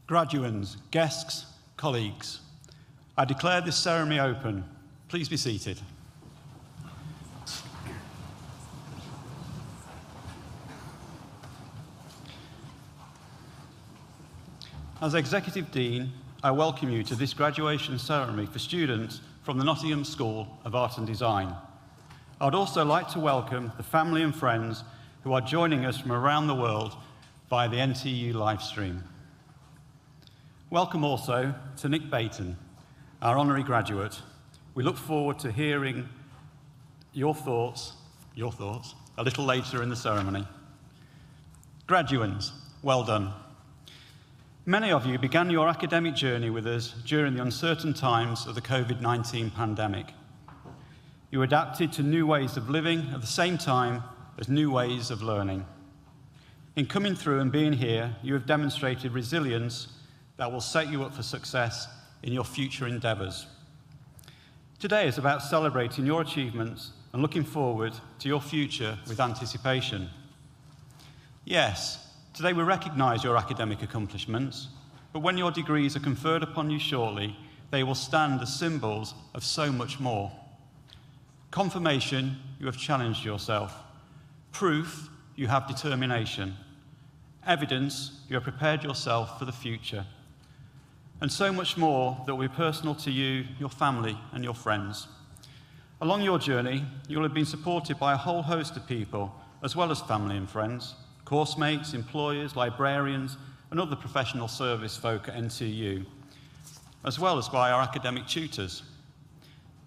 Graduands, guests, colleagues, I declare this ceremony open. Please be seated. As Executive Dean, I welcome you to this graduation ceremony for students from the Nottingham School of Art and Design. I would also like to welcome the family and friends who are joining us from around the world via the NTU live stream. Welcome also to Nick Baton, our honorary graduate. We look forward to hearing your thoughts a little later in the ceremony. Graduands, well done. Many of you began your academic journey with us during the uncertain times of the COVID-19 pandemic. You adapted to new ways of living at the same time as new ways of learning. In coming through and being here, you have demonstrated resilience that will set you up for success in your future endeavours. Today is about celebrating your achievements and looking forward to your future with anticipation. Yes, today we recognise your academic accomplishments, but when your degrees are conferred upon you shortly, they will stand as symbols of so much more. Confirmation, you have challenged yourself. Proof, you have determination. Evidence, you have prepared yourself for the future. And so much more that will be personal to you, your family, and your friends. Along your journey, you will have been supported by a whole host of people, as well as family and friends, course mates, employers, librarians, and other professional service folk at NTU, as well as by our academic tutors.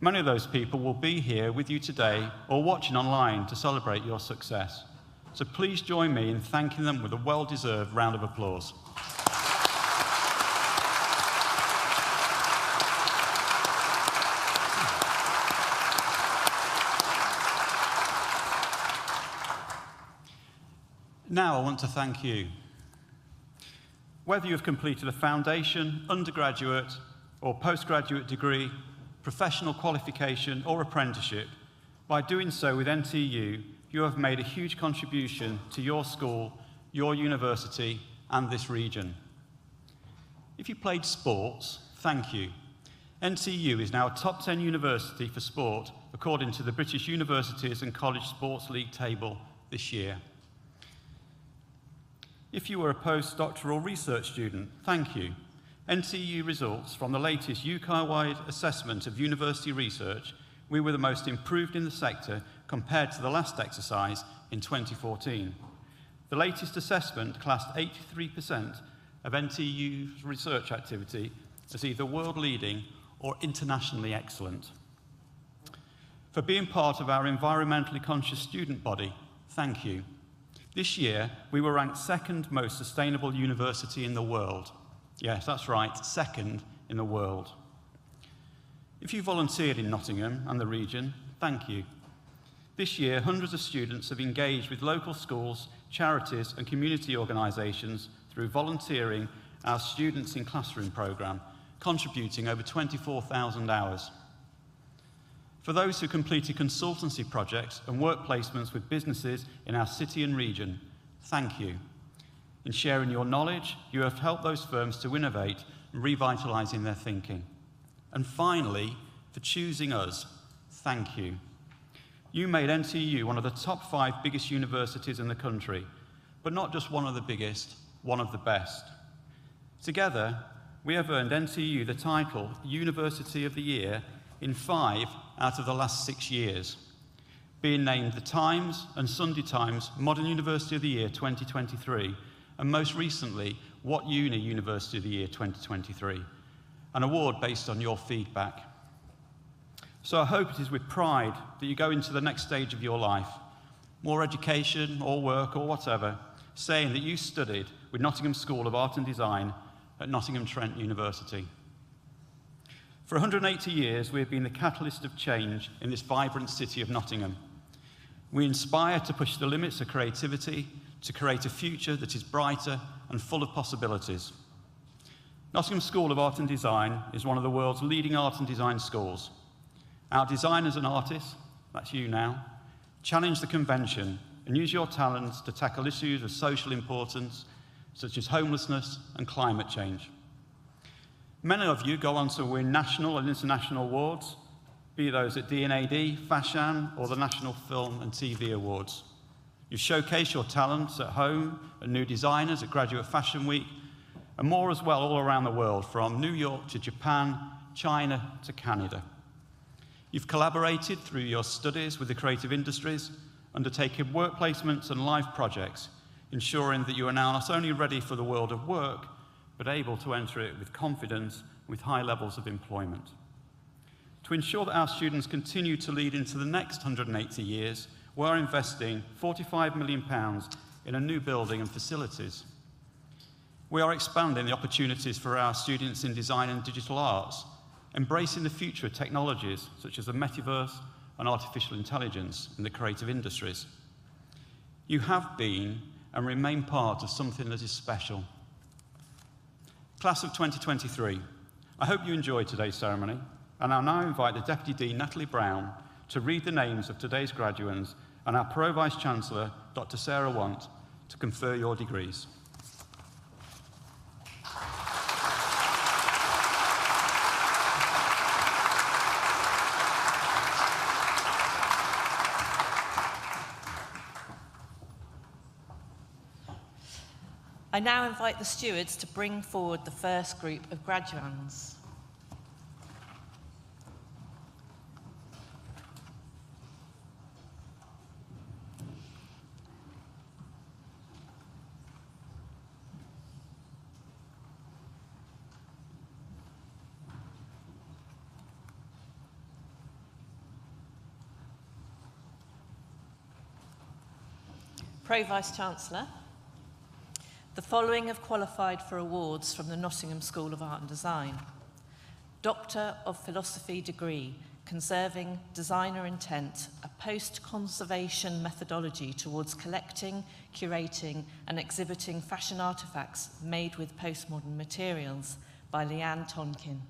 Many of those people will be here with you today or watching online to celebrate your success. So please join me in thanking them with a well-deserved round of applause. Now I want to thank you. Whether you have completed a foundation, undergraduate, or postgraduate degree, professional qualification, or apprenticeship, by doing so with NTU, you have made a huge contribution to your school, your university, and this region. If you played sports, thank you. NTU is now a top 10 university for sport, according to the British Universities and College Sports League table this year. If you were a postdoctoral research student, thank you. NTU results from the latest UK-wide assessment of university research, we were the most improved in the sector compared to the last exercise in 2014. The latest assessment classed 83% of NTU's research activity as either world-leading or internationally excellent. For being part of our environmentally conscious student body, thank you. This year, we were ranked second most sustainable university in the world. Yes, that's right, second in the world. If you volunteered in Nottingham and the region, thank you. This year, hundreds of students have engaged with local schools, charities and community organisations through volunteering our Students in Classroom programme, contributing over 24,000 hours. For those who completed consultancy projects and work placements with businesses in our city and region, thank you. In sharing your knowledge, you have helped those firms to innovate and revitalising their thinking. And finally, for choosing us, thank you. You made NTU one of the top 5 biggest universities in the country, but not just one of the biggest, one of the best. Together, we have earned NTU the title University of the Year in 5 out of the last 6 years, being named the Times and Sunday Times Modern University of the Year 2023, and most recently, What Uni University of the Year 2023, an award based on your feedback. So I hope it is with pride that you go into the next stage of your life, more education or work or whatever, saying that you studied with Nottingham School of Art and Design at Nottingham Trent University. For 180 years, we have been the catalyst of change in this vibrant city of Nottingham. We inspire to push the limits of creativity, to create a future that is brighter and full of possibilities. Nottingham School of Art and Design is one of the world's leading art and design schools. Our designers and artists, that's you now, challenge the convention and use your talents to tackle issues of social importance, such as homelessness and climate change. Many of you go on to win national and international awards, be those at D&AD, Fashion, or the National Film and TV Awards. You showcase your talents at home, at New Designers, at Graduate Fashion Week, and more as well all around the world, from New York to Japan, China to Canada. You've collaborated through your studies with the creative industries, undertaking work placements and live projects, ensuring that you are now not only ready for the world of work, but able to enter it with confidence, with high levels of employment. To ensure that our students continue to lead into the next 180 years, we are investing £45 million in a new building and facilities. We are expanding the opportunities for our students in design and digital arts, embracing the future of technologies such as the metaverse and artificial intelligence in the creative industries. You have been and remain part of something that is special. Class of 2023, I hope you enjoyed today's ceremony, and I'll now invite the Deputy Dean, Natalie Brown, to read the names of today's graduates and our Pro Vice-Chancellor, Dr. Sarah Want, to confer your degrees. I now invite the stewards to bring forward the first group of graduands. Pro Vice-Chancellor, the following have qualified for awards from the Nottingham School of Art and Design. Doctor of Philosophy degree, Conserving Designer Intent, a post-conservation methodology towards collecting, curating and exhibiting fashion artefacts made with postmodern materials, by Leanne Tonkin.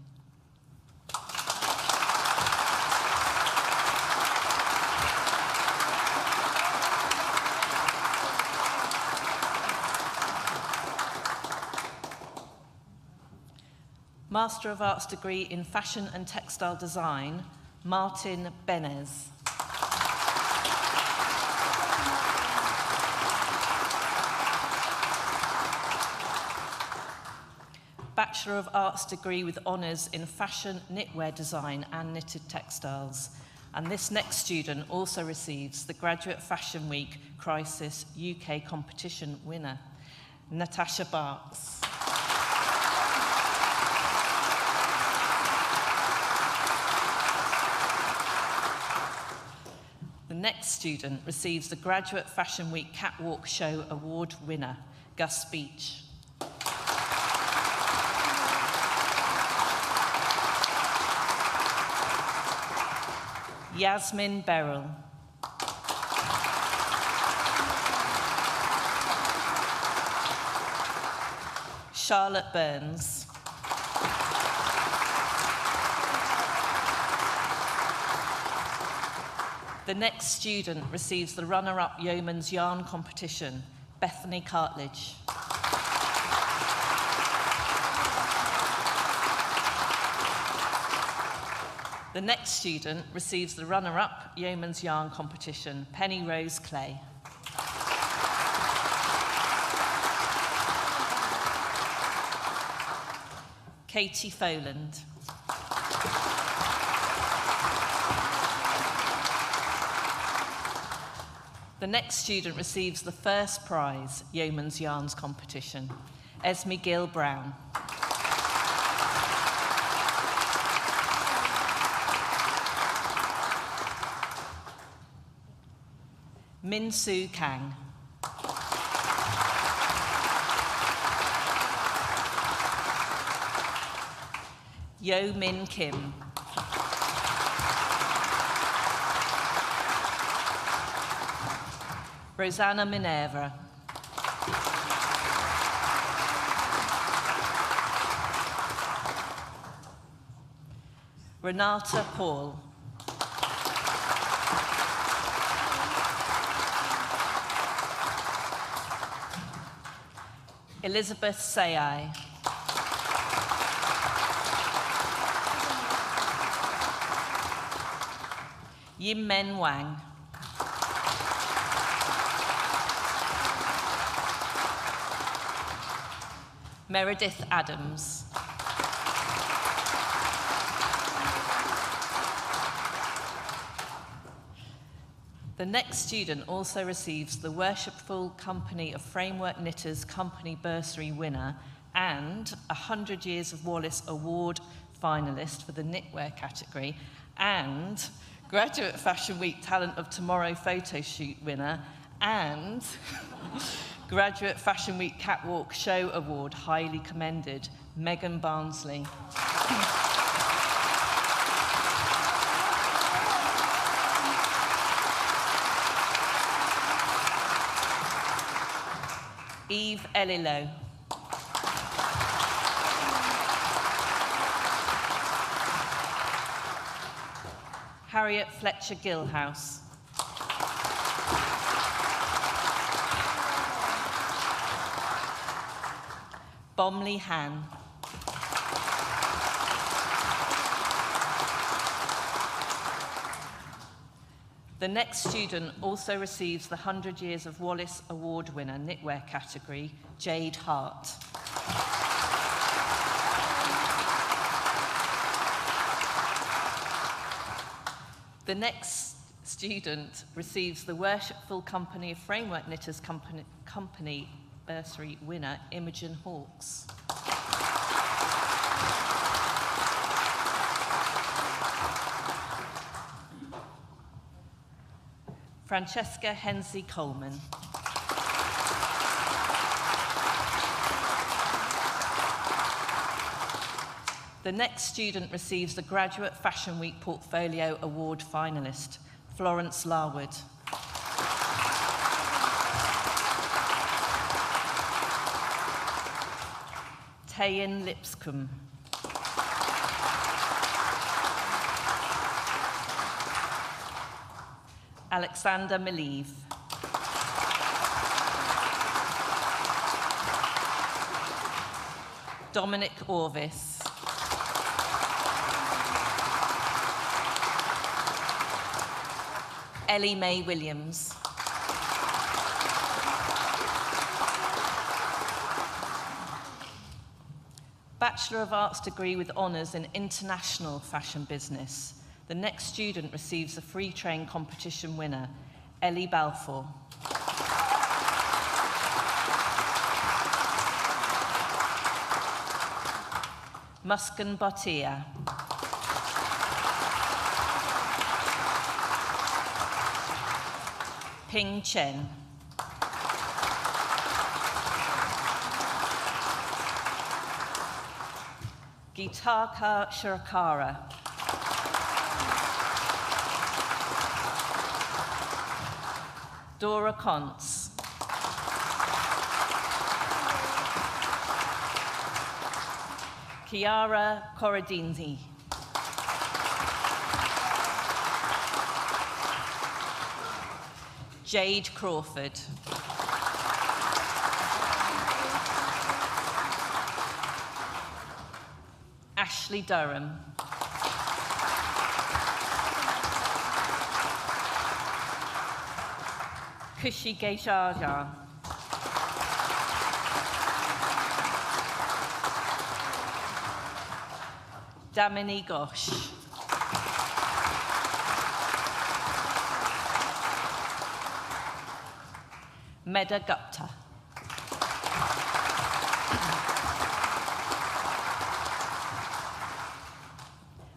Master of Arts degree in Fashion and Textile Design, Martin Benez. Bachelor of Arts degree with honours in Fashion, Knitwear Design and Knitted Textiles. And this next student also receives the Graduate Fashion Week Crisis UK competition winner, Natasha Barks. The next student receives the Graduate Fashion Week Catwalk Show Award winner, Gus Beach. Yasmin Beryl. Charlotte Burns. The next student receives the runner-up Yeoman's Yarn competition, Bethany Cartledge. The next student receives the runner-up Yeoman's Yarn competition, Penny Rose Clay. Katie Foland. The next student receives the first prize, Yeoman's Yarns competition, Esme Gill Brown. Min Soo Kang. Yo Min Kim. Rosanna Minerva. Renata Paul. Elizabeth Sayai. Yim Men Wang. Meredith Adams. The next student also receives the Worshipful Company of Framework Knitters Company Bursary winner and a 100 Years of Wallace Award finalist for the knitwear category, and Graduate Fashion Week Talent of Tomorrow photo shoot winner, and Graduate Fashion Week Catwalk Show Award highly commended, Megan Barnsley. Eve Elilo. Harriet Fletcher Gilhouse. Bomley Han. The next student also receives the 100 Years of Wallace Award winner knitwear category, Jade Hart. The next student receives the Worshipful Company of Framework Knitters Company Bursary winner, Imogen Hawkes. Francesca Hensley Coleman. The next student receives the Graduate Fashion Week Portfolio Award finalist, Florence Larwood. Tayin Lipscomb. Alexander Malieve. Dominic Orvis. Ellie Mae Williams. Bachelor of Arts degree with honours in International Fashion Business. The next student receives a free train competition winner, Ellie Balfour. Muskan Bhatia. Ping Chen. Gitaka Shirakara. Dora Kontz. Chiara Corradini. Jade Crawford. Ashley Durham. Kushi Geishaja. Damini Ghosh. Meda Gupta.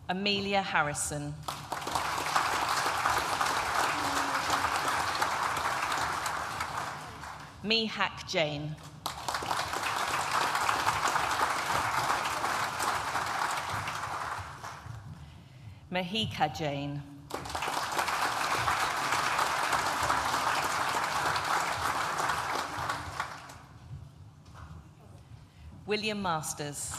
Amelia Harrison. Mihak Jain. Mahika Jain. William Masters.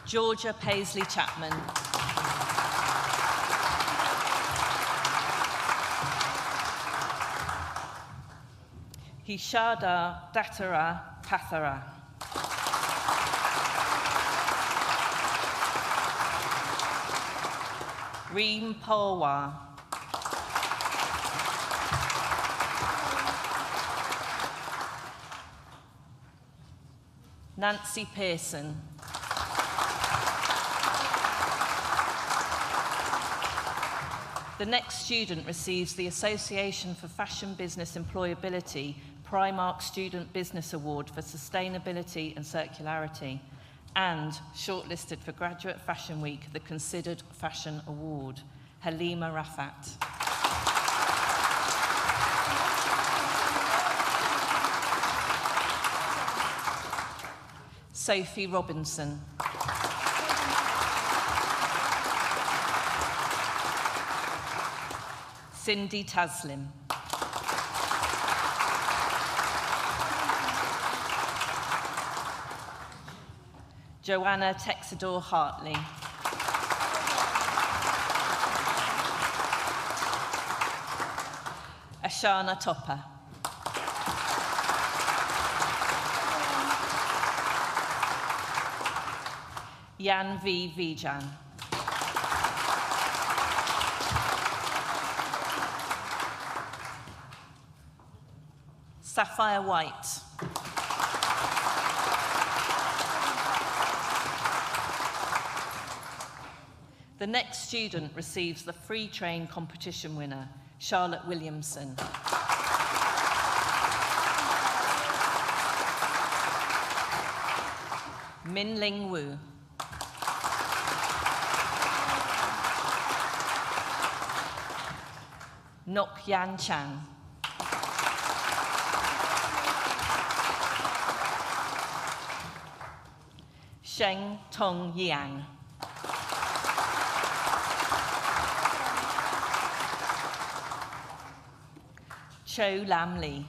Georgia Paisley Chapman. Hishada Datara Pathara. Reem Pawa. Nancy Pearson. The next student receives the Association for Fashion Business Employability Primark Student Business Award for Sustainability and Circularity, and shortlisted for Graduate Fashion Week, the Considered Fashion Award, Halima Rafat. Sophie Robinson. Cindy Taslim. Joanna Texador Hartley. Ashana Topper. Yan V. Vijan. Sapphire White. The next student receives the free train competition winner, Charlotte Williamson. Min Ling Wu. Nok Yan Chan. Sheng Tong Yang. Cho Lam Lee.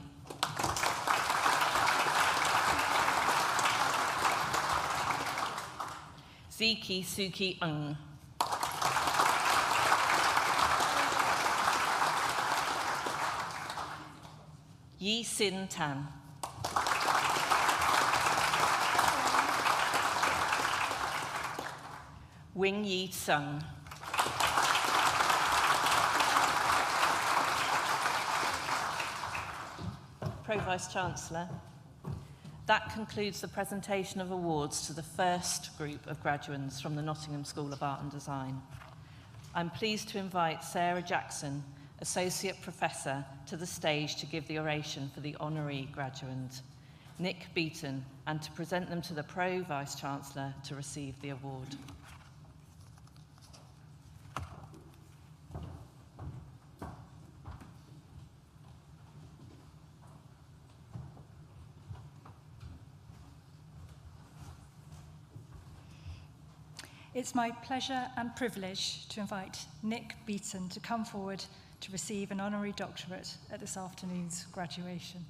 Ziki Suki Ng. Yi Sin Tan. Wing Yi Sung. Pro-Vice-Chancellor, that concludes the presentation of awards to the first group of graduates from the Nottingham School of Art and Design. I'm pleased to invite Sarah Jackson, Associate Professor, to the stage to give the oration for the Honorary graduate, Nick Beaton, and to present them to the Pro-Vice-Chancellor to receive the award. It's my pleasure and privilege to invite Nick Beaton to come forward to receive an honorary doctorate at this afternoon's graduation.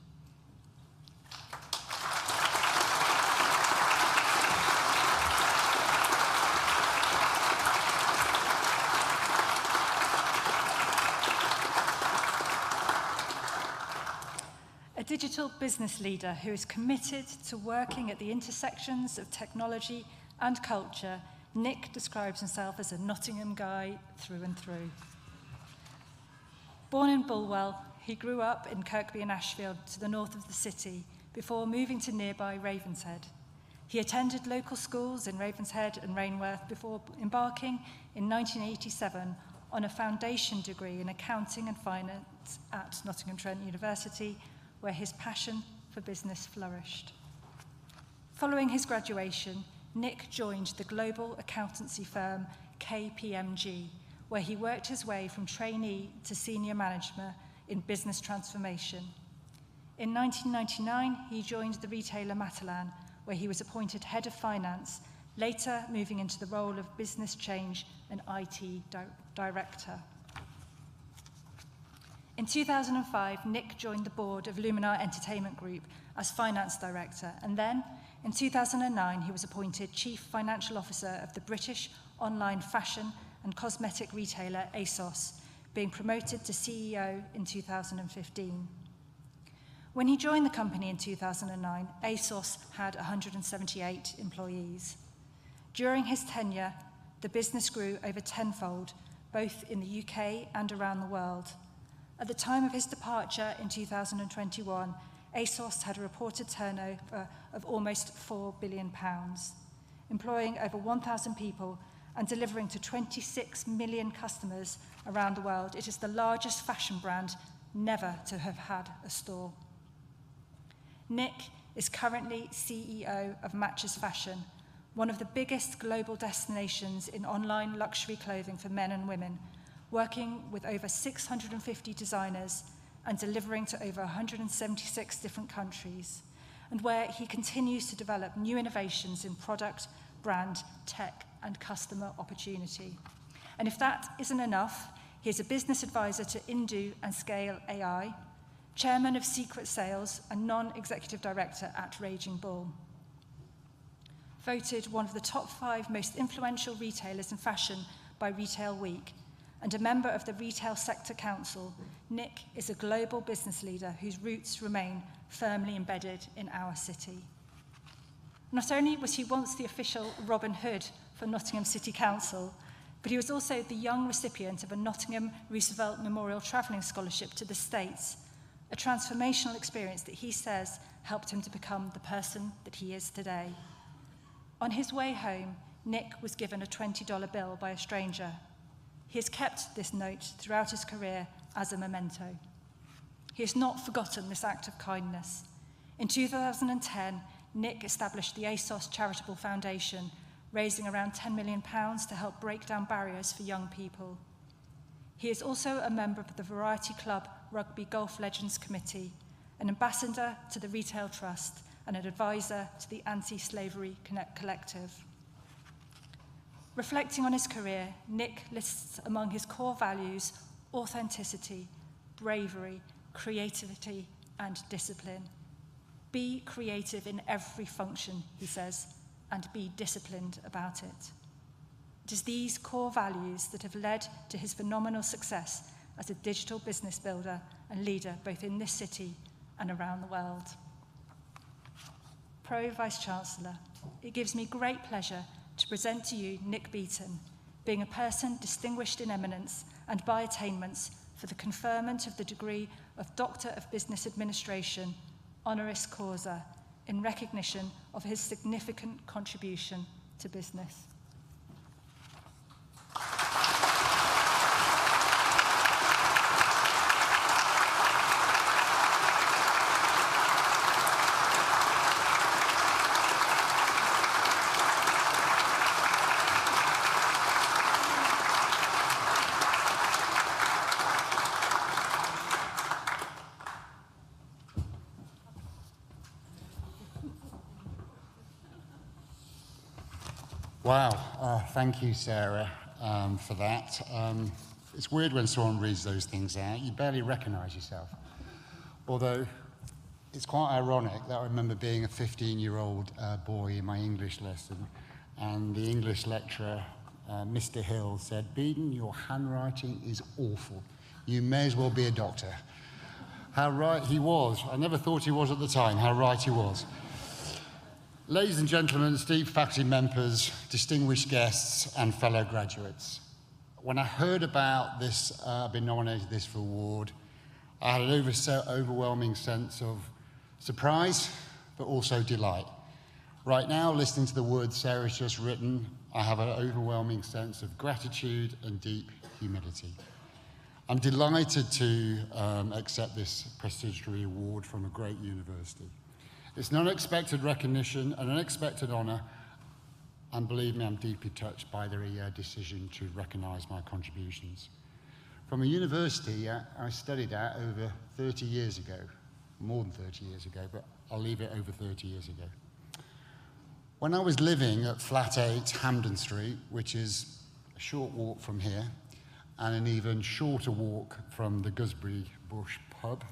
A digital business leader who is committed to working at the intersections of technology and culture, Nick describes himself as a Nottingham guy through and through. Born in Bulwell, he grew up in Kirkby and Ashfield to the north of the city before moving to nearby Ravenshead. He attended local schools in Ravenshead and Rainworth before embarking in 1987 on a foundation degree in accounting and finance at Nottingham Trent University, where his passion for business flourished. Following his graduation, Nick joined the global accountancy firm KPMG, where he worked his way from trainee to senior manager in business transformation. In 1999, he joined the retailer Matalan, where he was appointed head of finance, later moving into the role of business change and IT director. In 2005, Nick joined the board of Luminar Entertainment Group as finance director, and then in 2009, he was appointed Chief Financial Officer of the British online fashion and cosmetic retailer ASOS, being promoted to CEO in 2015. When he joined the company in 2009, ASOS had 178 employees. During his tenure, the business grew over tenfold, both in the UK and around the world. At the time of his departure in 2021, ASOS had a reported turnover of almost £4 billion, employing over 1,000 people and delivering to 26 million customers around the world. It is the largest fashion brand never to have had a store. Nick is currently CEO of Matches Fashion, one of the biggest global destinations in online luxury clothing for men and women, working with over 650 designers and delivering to over 176 different countries, and where he continues to develop new innovations in product, brand, tech, and customer opportunity. And if that isn't enough, he is a business advisor to Indu and Scale AI, chairman of Secret Sales and non-executive director at Raging Bull. Voted one of the top 5 most influential retailers in fashion by Retail Week, and a member of the Retail Sector Council, Nick is a global business leader whose roots remain firmly embedded in our city. Not only was he once the official Robin Hood for Nottingham City Council, but he was also the young recipient of a Nottingham Roosevelt Memorial Travelling Scholarship to the States, a transformational experience that he says helped him to become the person that he is today. On his way home, Nick was given a $20 bill by a stranger. He has kept this note throughout his career as a memento. He has not forgotten this act of kindness. In 2010, Nick established the ASOS Charitable Foundation, raising around £10 million to help break down barriers for young people. He is also a member of the Variety Club Rugby Golf Legends Committee, an ambassador to the Retail Trust, and an advisor to the Anti-Slavery Collective. Reflecting on his career, Nick lists among his core values authenticity, bravery, creativity, and discipline. Be creative in every function, he says, and be disciplined about it. It is these core values that have led to his phenomenal success as a digital business builder and leader both in this city and around the world. Pro Vice-Chancellor, it gives me great pleasure to present to you Nick Beaton, being a person distinguished in eminence and by attainments for the conferment of the degree of Doctor of Business Administration, honoris causa, in recognition of his significant contribution to business. Wow, thank you, Sarah, for that. It's weird when someone reads those things out. You barely recognise yourself. Although, it's quite ironic that I remember being a 15-year-old boy in my English lesson, and the English lecturer, Mr. Hill, said, "Beaton, your handwriting is awful. You may as well be a doctor." How right he was. I never thought he was at the time, how right he was. Ladies and gentlemen, esteemed faculty members, distinguished guests, and fellow graduates. When I heard about this, been nominated this for award, I had an overwhelming sense of surprise, but also delight. Right now, listening to the words Sarah's just written, I have an overwhelming sense of gratitude and deep humility. I'm delighted to accept this prestigious award from a great university. It's an unexpected recognition, an unexpected honour, and believe me, I'm deeply touched by their decision to recognise my contributions. From a university I studied at over 30 years ago, more than 30 years ago, but I'll leave it over 30 years ago. When I was living at Flat 8 Hampden Street, which is a short walk from here, and an even shorter walk from the Gooseberry Bush pub,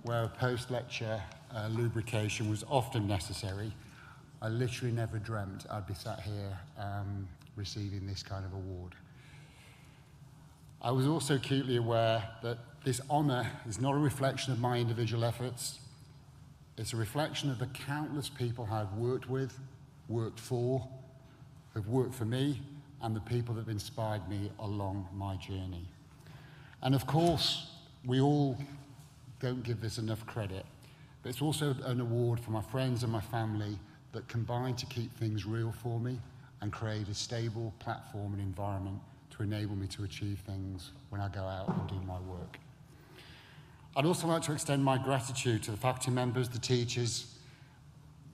where post-lecture lubrication was often necessary, I literally never dreamt I'd be sat here receiving this kind of award. I was also acutely aware that this honour is not a reflection of my individual efforts. It's a reflection of the countless people I've worked with, worked for, who've worked for me, and the people that have inspired me along my journey. And of course, we all don't give this enough credit, but it's also an award for my friends and my family that combine to keep things real for me and create a stable platform and environment to enable me to achieve things when I go out and do my work. I'd also like to extend my gratitude to the faculty members, the teachers,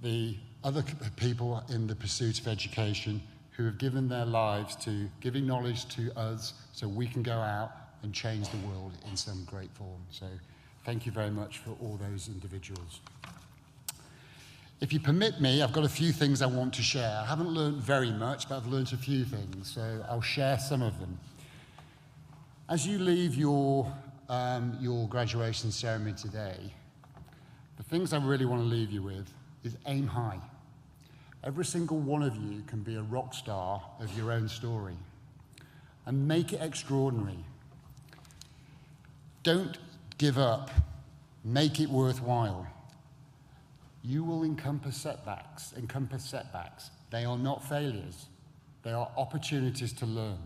the other people in the pursuit of education who have given their lives to giving knowledge to us so we can go out and change the world in some great form. So thank you very much for all those individuals. If you permit me, I've got a few things I want to share. I haven't learned very much, but I've learned a few things, so I'll share some of them. As you leave your graduation ceremony today, the things I really want to leave you with is aim high. Every single one of you can be a rock star of your own story, and make it extraordinary. Don't give up. Make it worthwhile. You will encompass setbacks. They are not failures. They are opportunities to learn.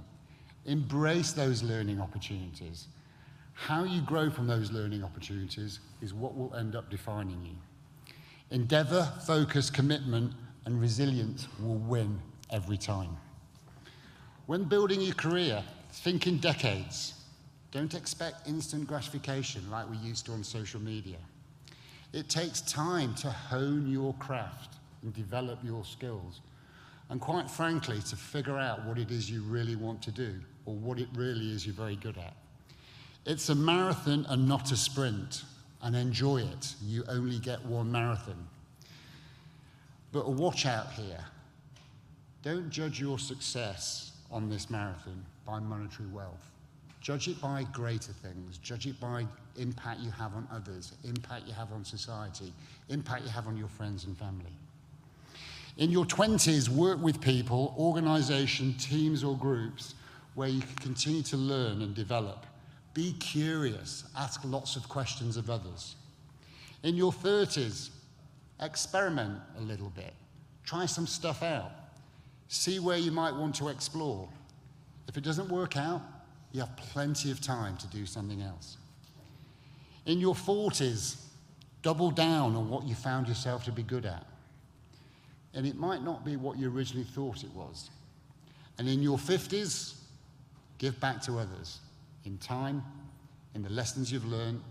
Embrace those learning opportunities. How you grow from those learning opportunities is what will end up defining you. Endeavour, focus, commitment, and resilience will win every time. When building your career, think in decades. Don't expect instant gratification like we used to on social media. It takes time to hone your craft and develop your skills, and quite frankly, to figure out what it is you really want to do, or what it really is you're very good at. It's a marathon and not a sprint, and enjoy it. You only get one marathon. But watch out here. Don't judge your success on this marathon by monetary wealth. Judge it by greater things. Judge it by impact you have on others, impact you have on society, impact you have on your friends and family. In your 20s, work with people, organisations, teams or groups where you can continue to learn and develop. Be curious, ask lots of questions of others. In your 30s, experiment a little bit. Try some stuff out. See where you might want to explore. If it doesn't work out, you have plenty of time to do something else. In your 40s, double down on what you found yourself to be good at. And it might not be what you originally thought it was. And in your 50s, give back to others in time, in the lessons you've learned,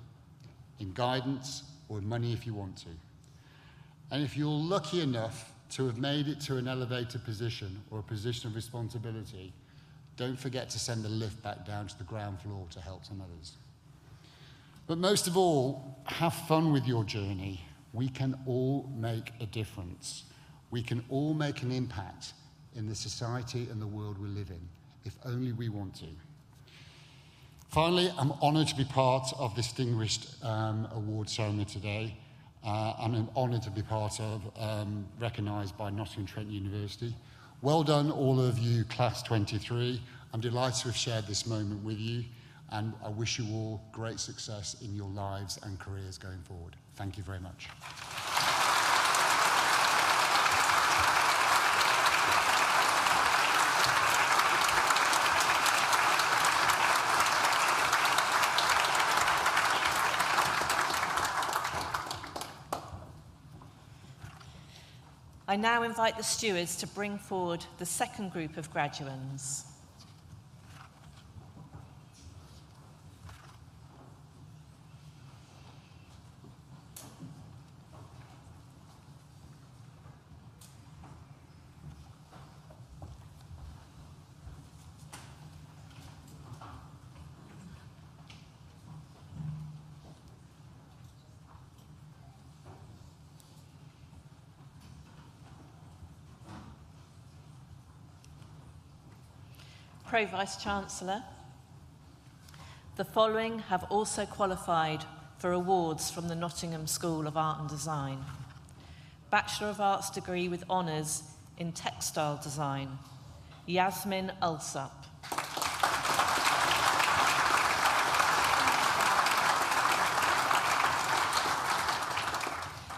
in guidance, or in money if you want to. And if you're lucky enough to have made it to an elevated position or a position of responsibility, don't forget to send a lift back down to the ground floor to help some others. But most of all, have fun with your journey. We can all make a difference. We can all make an impact in the society and the world we live in, if only we want to. Finally, I'm honoured to be part of this distinguished award ceremony today. I'm honoured to be part of, recognised by Nottingham Trent University. Well done, all of you, Class 23. I'm delighted to have shared this moment with you, and I wish you all great success in your lives and careers going forward. Thank you very much. I now invite the stewards to bring forward the second group of graduands. Pro-Vice-Chancellor, the following have also qualified for awards from the Nottingham School of Art and Design. Bachelor of Arts degree with honours in Textile Design, Yasmin Ulsup.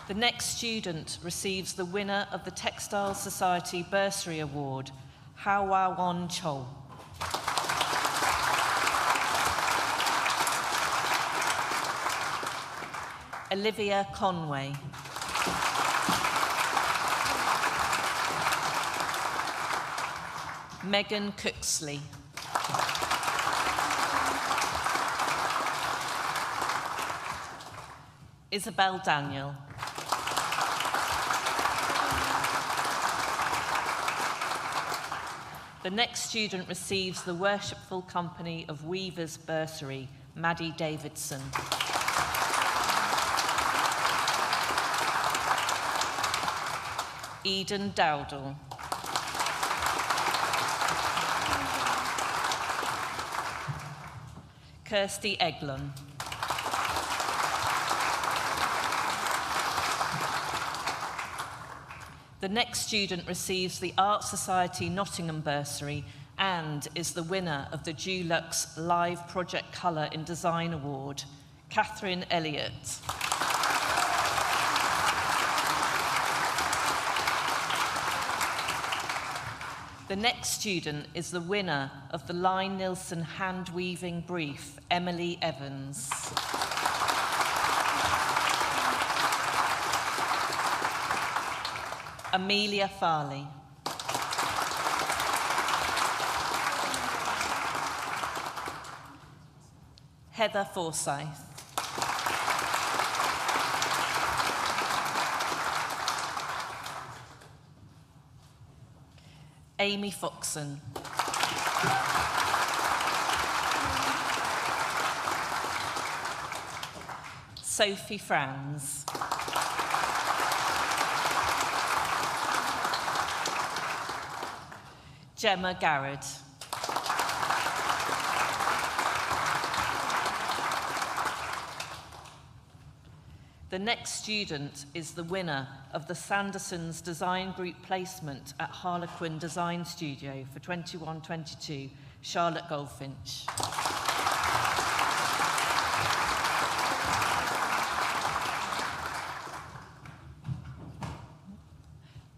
The next student receives the winner of the Textile Society Bursary Award, Hawawon Chol. Olivia Conway. Megan Cooksley. Isabel Daniel. The next student receives the Worshipful Company of Weavers Bursary, Maddie Davidson. Eden Dowdle. Kirsty Eglon. The next student receives the Art Society Nottingham Bursary and is the winner of the Dulux Live Project Colour in Design Award, Catherine Elliott. The next student is the winner of the Line Nilsson Hand Weaving Brief, Emily Evans. Amelia Farley. Heather Forsyth. Amy Foxon. Sophie Franz. Gemma Garrett. The next student is the winner of the Sanderson's Design Group Placement at Harlequin Design Studio for 21-22, Charlotte Goldfinch.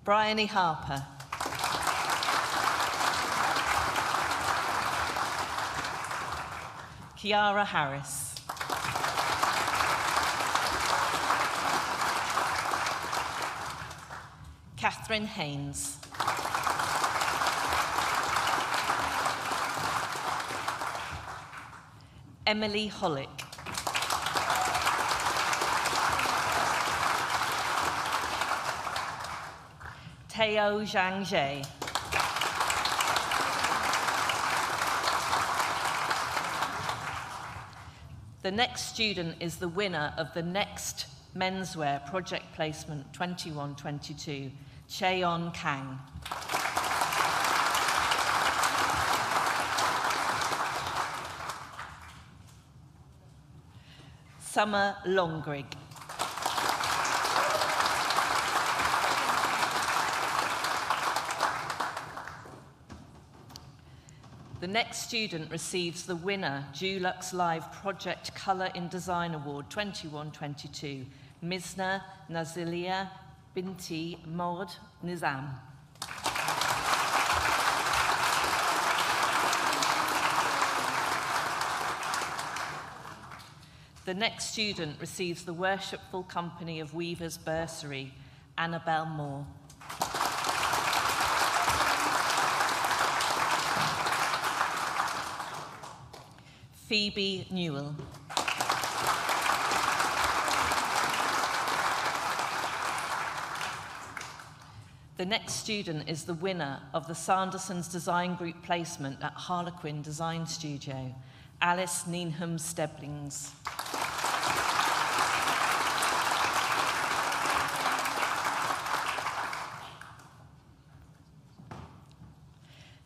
Bryony Harper. Kiara Harris. Catherine Haynes. Emily Hollick. Teo Zhang Jie. The next student is the winner of the Next Menswear Project Placement 21-22, Cheon Kang. Summer Longrig. The next student receives the winner, Dulux Live Project Colour in Design Award 21-22, Mizna Nazilia Binti Maud Nizam. The next student receives the Worshipful Company of Weavers Bursary, Annabelle Moore. Phoebe Newell. The next student is the winner of the Sanderson's Design Group Placement at Harlequin Design Studio, Alice Needham Steblings.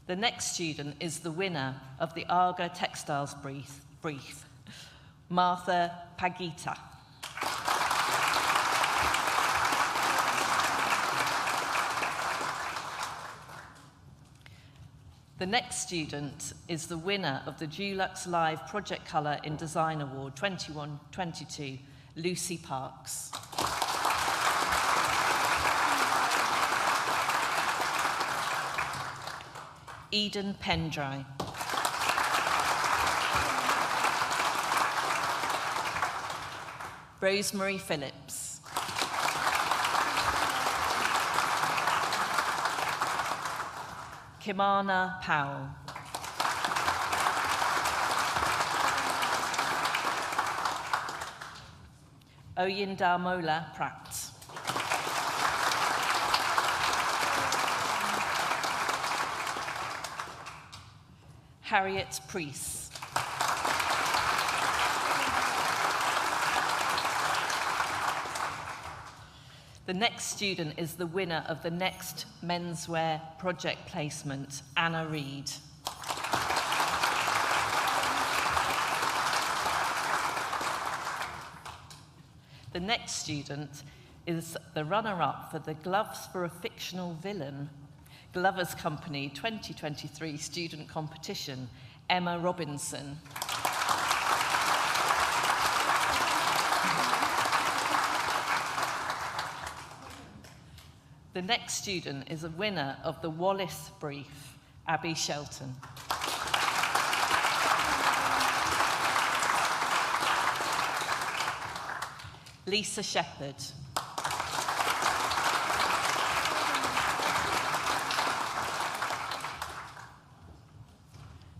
The next student is the winner of the Arga Textiles brief, Martha Pagita. The next student is the winner of the Dulux Live Project Colour in Design Award 21-22, Lucy Parks. Eden Pendry. Rosemary Phillips. Kimana Powell. Oyindamola Pratt. Harriet Priest. The next student is the winner of the next menswear project placement, Anna Reid. The next student is the runner-up for the Gloves for a Fictional Villain, Glover's Company 2023 student competition, Emma Robinson. The next student is a winner of the Wallace Brief, Abby Shelton. Lisa Shepherd.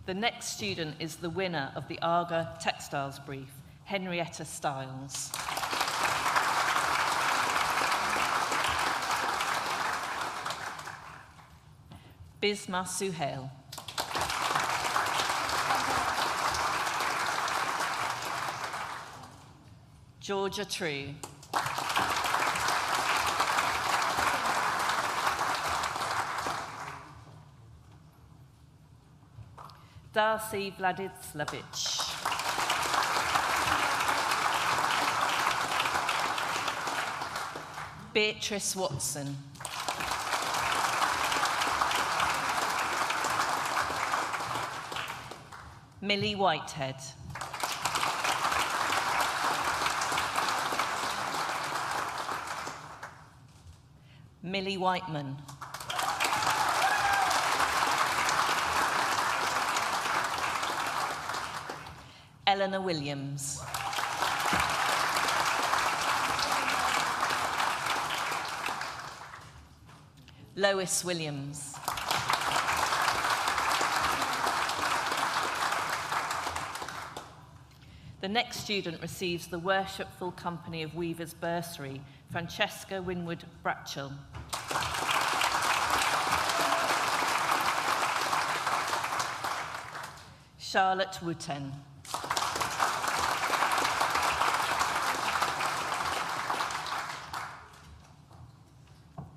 The next student is the winner of the Arga Textiles Brief, Henrietta Stiles. Bisma Suhail. Georgia True. Darcy Vladislavich. Beatrice Watson. Millie Whitehead. Millie Whiteman. Eleanor Williams. Lois Williams. The next student receives the Worshipful Company of Weavers bursary, Francesca Winwood Bratchell. Charlotte Wooten.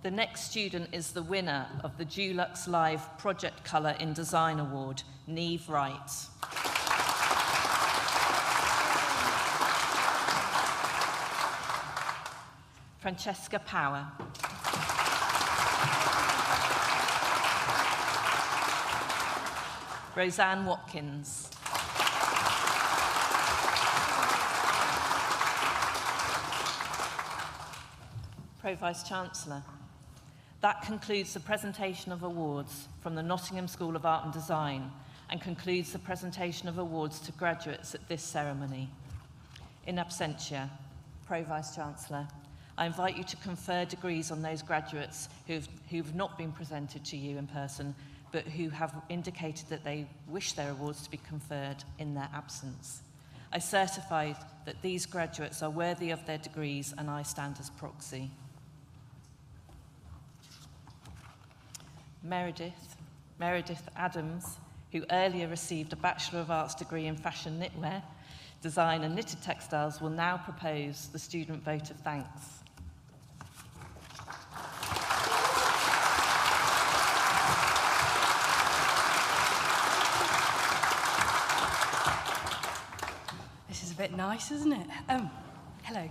The next student is the winner of the Dulux Live Project Colour in Design Award, Neve Wright. Francesca Power. Roseanne Watkins. Pro Vice-Chancellor. That concludes the presentation of awards from the Nottingham School of Art and Design and concludes the presentation of awards to graduates at this ceremony. In absentia, Pro Vice-Chancellor, I invite you to confer degrees on those graduates who've not been presented to you in person, but who have indicated that they wish their awards to be conferred in their absence. I certify that these graduates are worthy of their degrees and I stand as proxy. Meredith Adams, who earlier received a Bachelor of Arts degree in fashion knitwear, design and knitted textiles, will now propose the student vote of thanks. This is a bit nice, isn't it? Hello.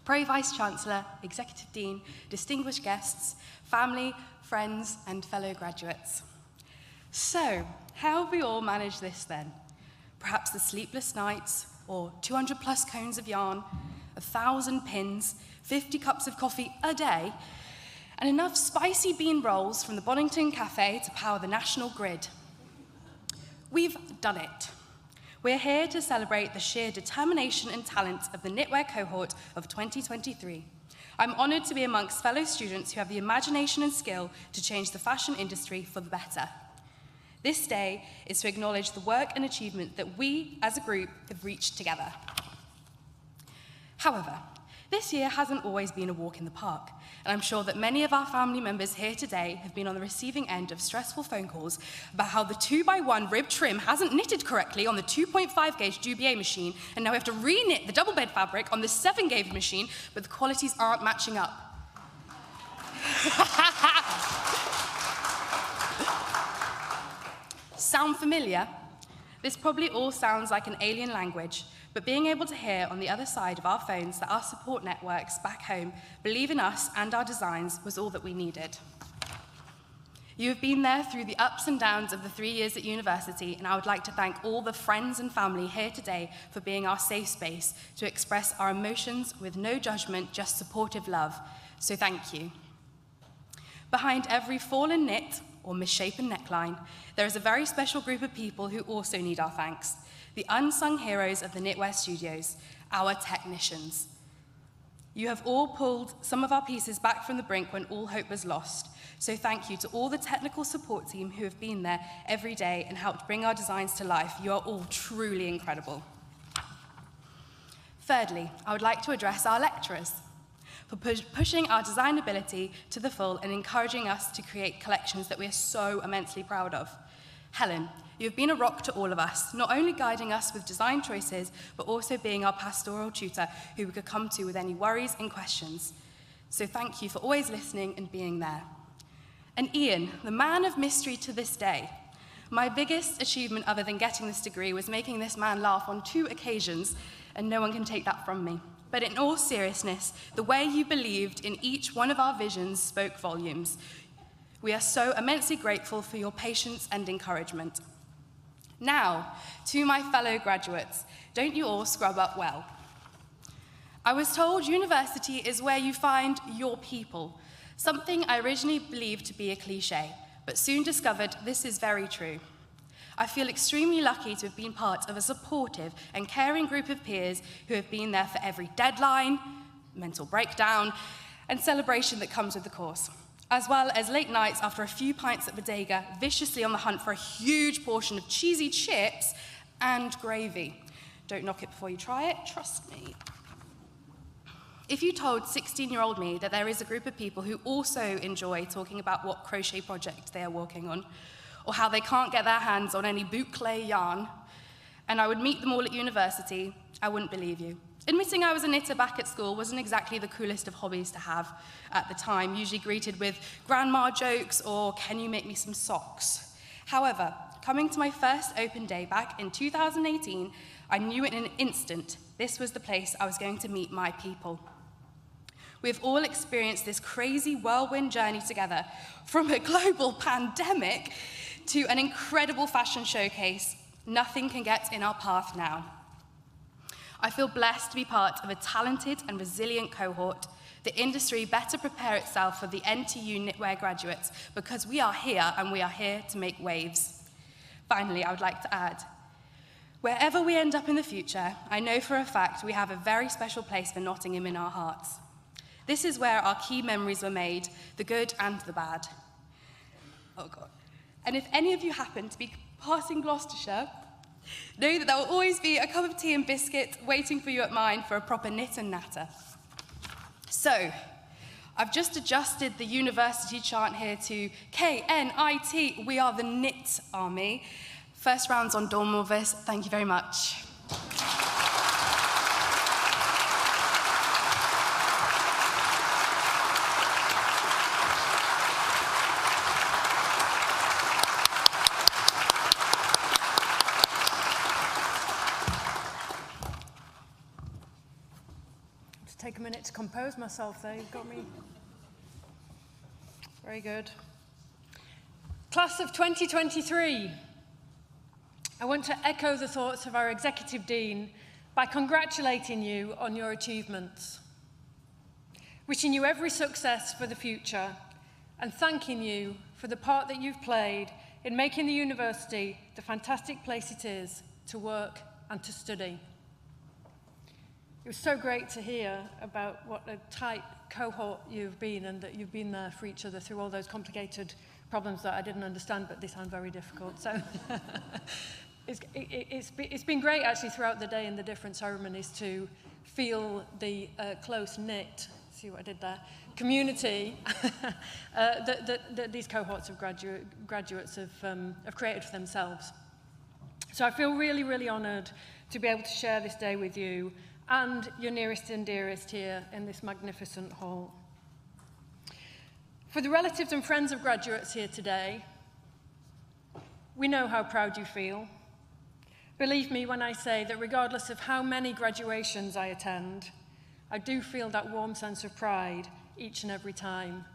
Pro Vice-Chancellor, Executive Dean, distinguished guests, family, friends, and fellow graduates. So, how have we all managed this then? Perhaps the sleepless nights, or 200 plus cones of yarn, 1,000 pins, 50 cups of coffee a day, and enough spicy bean rolls from the Bonington Cafe to power the national grid. We've done it. We're here to celebrate the sheer determination and talent of the knitwear cohort of 2023. I'm honoured to be amongst fellow students who have the imagination and skill to change the fashion industry for the better. This day is to acknowledge the work and achievement that we, as a group, have reached together. However, this year hasn't always been a walk in the park, and I'm sure that many of our family members here today have been on the receiving end of stressful phone calls about how the 2x1 rib trim hasn't knitted correctly on the 2.5 gauge Dubier machine, and now we have to re-knit the double bed fabric on the 7 gauge machine, but the qualities aren't matching up. Sound familiar? This probably all sounds like an alien language, but being able to hear on the other side of our phones that our support networks back home believe in us and our designs was all that we needed. You have been there through the ups and downs of the 3 years at university, and I would like to thank all the friends and family here today for being our safe space to express our emotions with no judgment, just supportive love. So thank you. Behind every fallen knit or misshapen neckline, there is a very special group of people who also need our thanks. The unsung heroes of the Knitwear Studios, our technicians. You have all pulled some of our pieces back from the brink when all hope was lost. So thank you to all the technical support team who have been there every day and helped bring our designs to life. You are all truly incredible. Thirdly, I would like to address our lecturers for pushing our design ability to the full and encouraging us to create collections that we are so immensely proud of. Helen, you have been a rock to all of us, not only guiding us with design choices, but also being our pastoral tutor who we could come to with any worries and questions. So thank you for always listening and being there. And Ian, the man of mystery to this day. My biggest achievement other than getting this degree was making this man laugh on 2 occasions, and no one can take that from me. But in all seriousness, the way you believed in each one of our visions spoke volumes. We are so immensely grateful for your patience and encouragement. Now, to my fellow graduates, don't you all scrub up well? I was told university is where you find your people, something I originally believed to be a cliche, but soon discovered this is very true. I feel extremely lucky to have been part of a supportive and caring group of peers who have been there for every deadline, mental breakdown, and celebration that comes with the course, as well as late nights after a few pints at Bodega, viciously on the hunt for a huge portion of cheesy chips and gravy. Don't knock it before you try it, trust me. If you told 16-year-old me that there is a group of people who also enjoy talking about what crochet project they are working on, or how they can't get their hands on any boucle yarn, and I would meet them all at university, I wouldn't believe you. Admitting I was a knitter back at school wasn't exactly the coolest of hobbies to have at the time, usually greeted with grandma jokes or can you make me some socks. However, coming to my first open day back in 2018, I knew in an instant this was the place I was going to meet my people. We've all experienced this crazy whirlwind journey together, from a global pandemic to an incredible fashion showcase. Nothing can get in our path now. I feel blessed to be part of a talented and resilient cohort. The industry better prepare itself for the NTU Knitwear graduates because we are here and we are here to make waves. Finally, I would like to add, wherever we end up in the future, I know for a fact we have a very special place for Nottingham in our hearts. This is where our key memories were made, the good and the bad. Oh God. And if any of you happen to be passing Gloucestershire, know that there will always be a cup of tea and biscuit waiting for you at mine for a proper knit and natter. So, I've just adjusted the university chant here to K-N-I-T, we are the knit army. First round's on Dawn Morvis, thank you very much. Take a minute to compose myself there, you've got me. Very good. Class of 2023, I want to echo the thoughts of our Executive Dean by congratulating you on your achievements. Wishing you every success for the future and thanking you for the part that you've played in making the university the fantastic place it is to work and to study. It was so great to hear about what a tight cohort you've been, and that you've been there for each other through all those complicated problems that I didn't understand, but they sound very difficult. So it's been great actually throughout the day in the different ceremonies to feel the close-knit, see what I did there, community that these cohorts of graduates have created for themselves. So I feel really, really honoured to be able to share this day with you and your nearest and dearest here in this magnificent hall. For the relatives and friends of graduates here today, we know how proud you feel. Believe me when I say that regardless of how many graduations I attend, I do feel that warm sense of pride each and every time.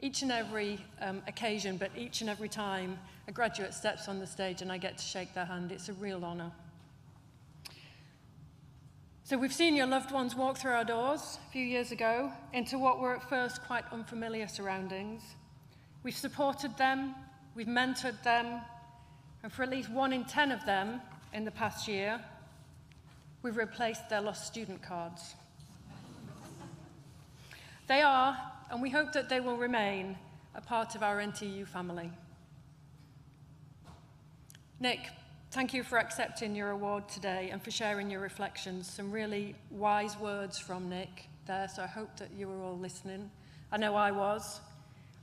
Each and every occasion, but each and every time a graduate steps on the stage and I get to shake their hand, it's a real honour. So we've seen your loved ones walk through our doors a few years ago into what were at first quite unfamiliar surroundings. We've supported them, we've mentored them, and for at least 1 in 10 of them in the past year, we've replaced their lost student cards. They are, and we hope that they will remain, a part of our NTU family. Nick, thank you for accepting your award today and for sharing your reflections. Some really wise words from Nick there, so I hope that you were all listening. I know I was.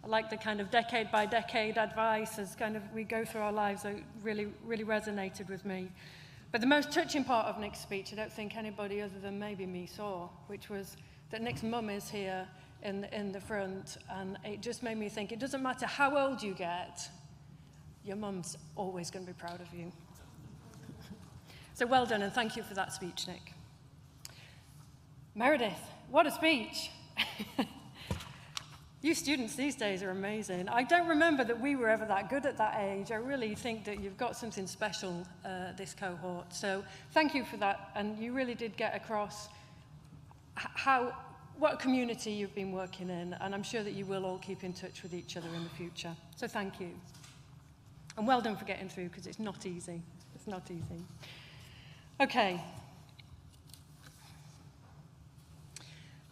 I like the kind of decade by decade advice as kind of we go through our lives. It really, really resonated with me. But the most touching part of Nick's speech, I don't think anybody other than maybe me saw, which was that Nick's mum is here in the front, and it just made me think, it doesn't matter how old you get, your mum's always going to be proud of you. So well done, and thank you for that speech, Nick. Meredith, what a speech. You students these days are amazing. I don't remember that we were ever that good at that age. I really think that you've got something special, this cohort. So thank you for that, and you really did get across what community you've been working in, and I'm sure that you will all keep in touch with each other in the future. So thank you. And well done for getting through, because it's not easy. It's not easy. Okay.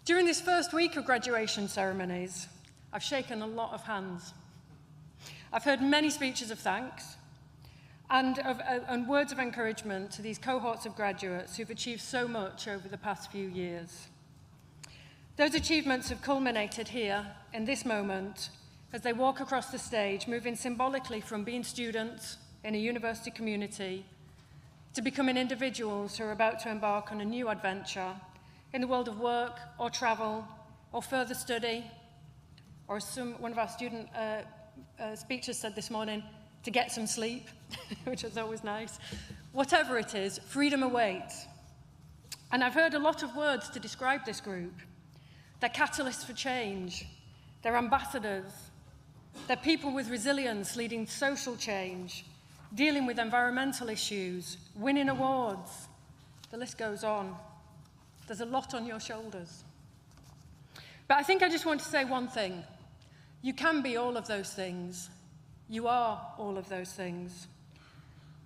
During this first week of graduation ceremonies, I've shaken a lot of hands. I've heard many speeches of thanks and words of encouragement to these cohorts of graduates who've achieved so much over the past few years. Those achievements have culminated here in this moment as they walk across the stage, moving symbolically from being students in a university community to becoming individuals who are about to embark on a new adventure in the world of work or travel or further study, or as one of our student speakers said this morning, to get some sleep, which is always nice. Whatever it is, freedom awaits. And I've heard a lot of words to describe this group. They're catalysts for change. They're ambassadors. They're people with resilience leading social change, dealing with environmental issues, winning awards. The list goes on. There's a lot on your shoulders. But I think I just want to say one thing. You can be all of those things. You are all of those things.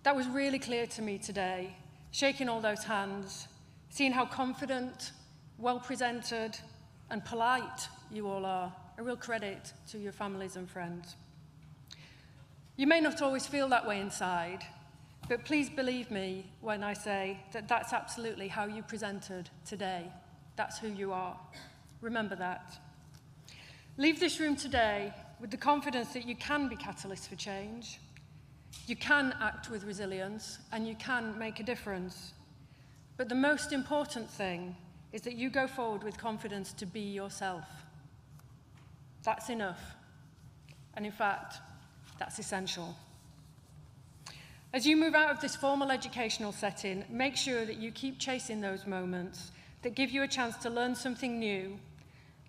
That was really clear to me today, shaking all those hands, seeing how confident, well-presented, and polite you all are. A real credit to your families and friends. You may not always feel that way inside, but please believe me when I say that that's absolutely how you presented today. That's who you are. Remember that. Leave this room today with the confidence that you can be catalysts for change, you can act with resilience, and you can make a difference. But the most important thing is that you go forward with confidence to be yourself. That's enough. And in fact, that's essential. As you move out of this formal educational setting, make sure that you keep chasing those moments that give you a chance to learn something new.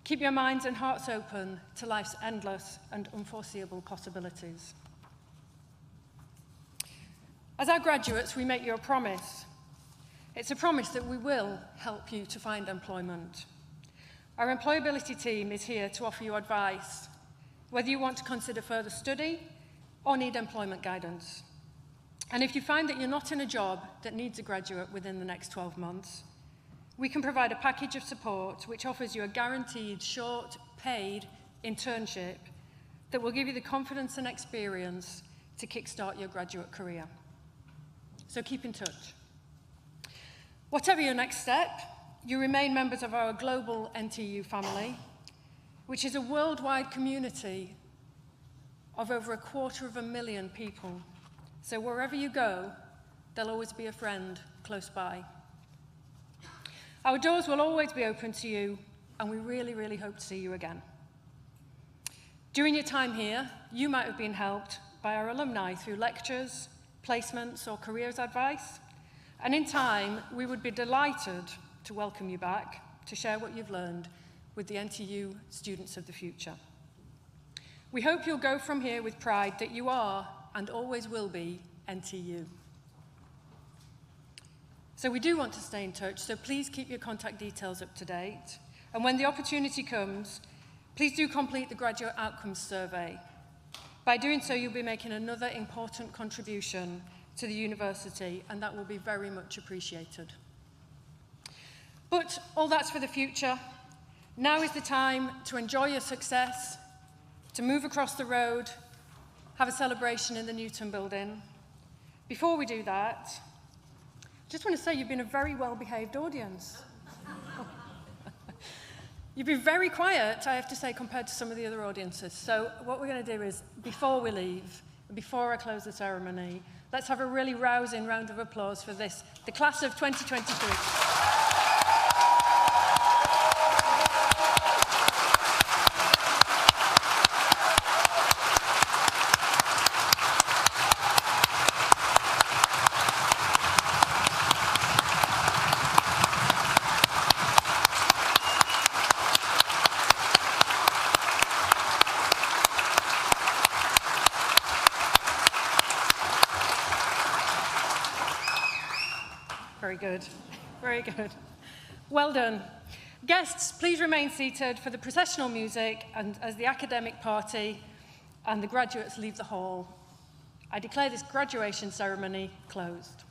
Keep your minds and hearts open to life's endless and unforeseeable possibilities. As our graduates, we make you a promise. It's a promise that we will help you to find employment. Our employability team is here to offer you advice. whether you want to consider further study or need employment guidance. And if you find that you're not in a job that needs a graduate within the next 12 months, we can provide a package of support which offers you a guaranteed short, paid internship that will give you the confidence and experience to kickstart your graduate career. So keep in touch. Whatever your next step, you remain members of our global NTU family, which is a worldwide community of over 250,000 people. So wherever you go, there'll always be a friend close by. Our doors will always be open to you, and we really, really hope to see you again. During your time here, you might have been helped by our alumni through lectures, placements, or careers advice. And in time, we would be delighted to welcome you back to share what you've learned with the NTU students of the future. We hope you'll go from here with pride that you are and always will be NTU. So we do want to stay in touch, so please keep your contact details up to date. And when the opportunity comes, please do complete the Graduate Outcomes Survey. By doing so, you'll be making another important contribution to the university, and that will be very much appreciated. But all that's for the future. Now is the time to enjoy your success, to move across the road, have a celebration in the Newton building. Before we do that, I just want to say you've been a very well-behaved audience. You've been very quiet, I have to say, compared to some of the other audiences. So what we're going to do is, before we leave, before I close the ceremony, let's have a really rousing round of applause for this, the class of 2023. Very good, very good. Well done. Guests, please remain seated for the processional music and as the academic party and the graduates leave the hall. I declare this graduation ceremony closed.